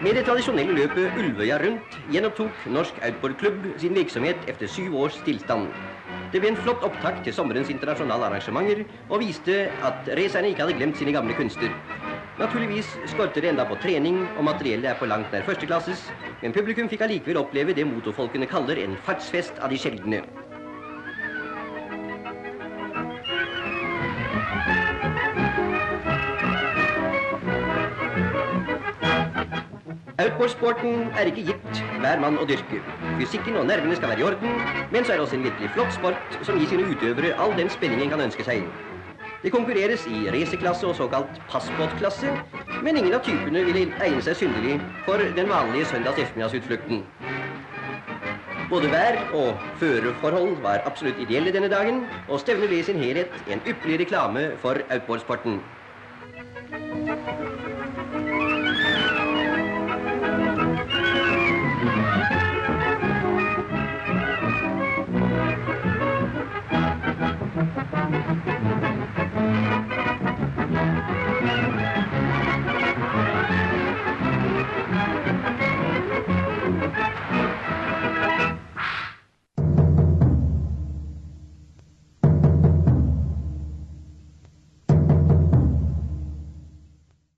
Med det tradisjonelle løpet Ulvøya rundt gjenopptok Norsk Outboardklubb sin virksomhet efter 7 års stillstand. Det ble en flott opptakt til sommerens internasjonale arrangementer og viste at racerne ikke hadde glemt sine gamle kunster. Naturligvis skorter det enda på trening, og materiellet er på langt nær førsteklasses, men publikum fikk allikevel oppleve det motorfolkene kaller en fartsfest av de sjeldne. Outboardsporten er ikke gitt hver mann å dyrke. Fysikken og nervene skal være i orden, men så er det også en virkelig flott sport som gir sine utøvere all den spenning en kan ønske seg. Det konkurreres i racerklasse og såkalt passbåtklasse, men ingen av typene ville egne seg synderlig for den vanlige søndags ettermiddagsutflukten. Både vær og føreforhold var absolutt ideelle denne dagen, og stevnet ble i sin helhet en ypperlig reklame for outboardsporten.